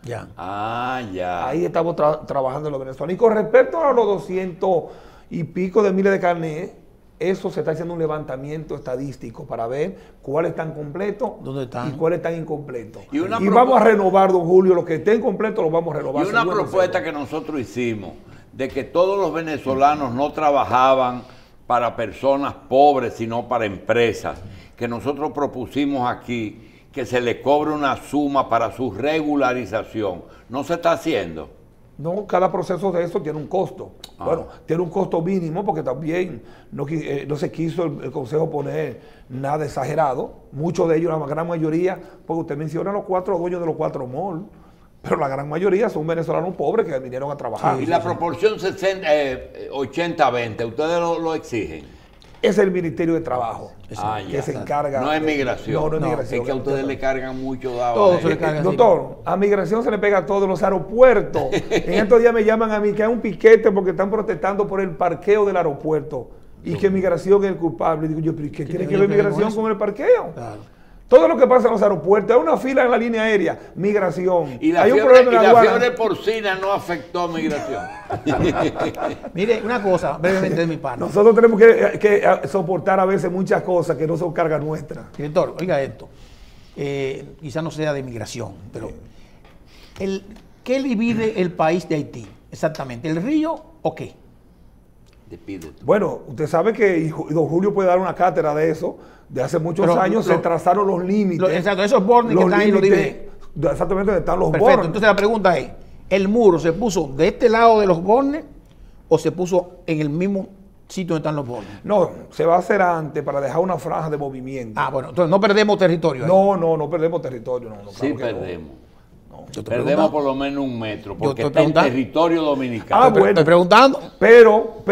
Ya. Ah, ya. Ahí estamos trabajando de los venezolanos. Y con respecto a los 200 y pico de miles de carnets, eso se está haciendo un levantamiento estadístico para ver cuáles están completos ¿Dónde están? y cuáles están incompletos. Y una vamos a renovar, don Julio, los que estén completos los vamos a renovar. Y una seguro, propuesta seguro. que nosotros hicimos de que todos los venezolanos no trabajaban para personas pobres, sino para empresas, que nosotros propusimos aquí que se le cobre una suma para su regularización. ¿No se está haciendo? No, cada proceso de eso tiene un costo. Bueno, tiene un costo mínimo porque también no se quiso el Consejo poner nada exagerado. Muchos de ellos, la gran mayoría, porque usted menciona los 4 dueños de los 4 malls, pero la gran mayoría son venezolanos pobres que vinieron a trabajar. Y la proporción 80-20, ¿ustedes lo exigen? Es el Ministerio de Trabajo Ah, que ya. se encarga. No es migración. No, no es No, migración. Es que a ustedes le cargan mucho dado. Todo se le carga. Doctor, a migración se le pega todo en los aeropuertos. En estos días me llaman a mí que hay un piquete porque están protestando por el parqueo del aeropuerto y que migración es el culpable. Digo yo, pero ¿qué tiene que ver migración con el parqueo? Claro. Todo lo que pasa en los aeropuertos, hay una fila en la línea aérea, migración. Y la hay un fiebre, problema en la y la aduana. fiebre porcina no afectó a migración. Mire, una cosa, brevemente de mi parte. Nosotros tenemos que soportar a veces muchas cosas que no son carga nuestra. Director, oiga esto. Quizá no sea de migración, pero ¿qué divide el país de Haití? Exactamente, ¿el río o qué? Despídete. Bueno, usted sabe que y don Julio puede dar una cátedra de eso. De hace muchos Pero años se trazaron los límites. Exacto, esos bordes que los están ahí lo límites, dividen. exactamente donde están los Perfecto, bordes. entonces la pregunta es, ¿el muro se puso de este lado de los bornes o se puso en el mismo sitio donde están los bornes? No, se va a hacer antes para dejar una franja de movimiento. Ah, bueno, entonces no perdemos territorio ahí. No perdemos territorio. No, Sí, claro que no. perdemos. Yo estoy Perdemos preguntando. por lo menos 1 metro, porque estoy está en preguntando. territorio dominicano. Ah, Estoy bueno. preguntando. Pero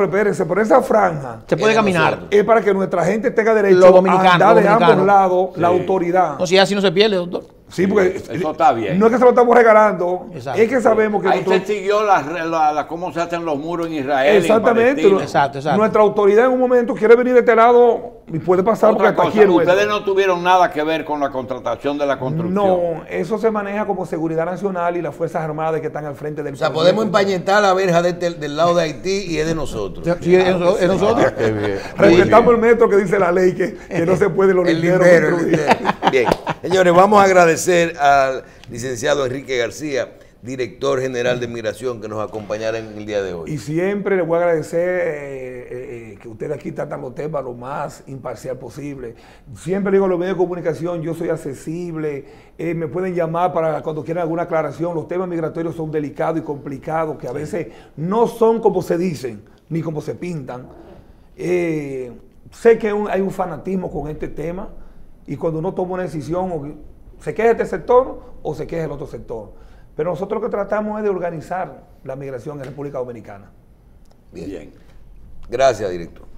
espérense, por esa franja Se puede de caminar. nosotros. es para que nuestra gente tenga derecho Los dominicanos, a andar de los ambos dominicanos. lados la Sí. autoridad. No, si así no se pierde, doctor. Sí, porque eso está bien. no es que se lo estamos regalando, Exacto. es que sabemos que Ahí nosotros- se siguió cómo se hacen los muros en Israel. exactamente, En Palestina. Exacto. nuestra autoridad en un momento quiere venir de este lado y puede pasar porque Otra hasta cosa, aquí es nuestro. ustedes no tuvieron nada que ver con la contratación de la construcción. No, eso se maneja como seguridad nacional y las Fuerzas Armadas que están al frente del O sea, proyecto. podemos empañetar la verja del lado de Haití y es de nosotros. Sí, es nosotros. Ah, qué bien. Respetamos el metro que dice la ley que no se puede los El linderos lindero, el construir. lindero. Bien. Señores, vamos a agradecer al licenciado Enrique García, director general de Migración, que nos acompañara en el día de hoy. Y siempre les voy a agradecer que ustedes aquí tratan los temas lo más imparcial posible. Siempre digo a los medios de comunicación, yo soy accesible, me pueden llamar para cuando quieran alguna aclaración. Los temas migratorios son delicados y complicados, que a veces no son como se dicen, ni como se pintan. Sé que hay un fanatismo con este tema y cuando uno toma una decisión, o se queja este sector o se queja el otro sector. Pero nosotros lo que tratamos es de organizar la migración en República Dominicana. Bien. Gracias, director.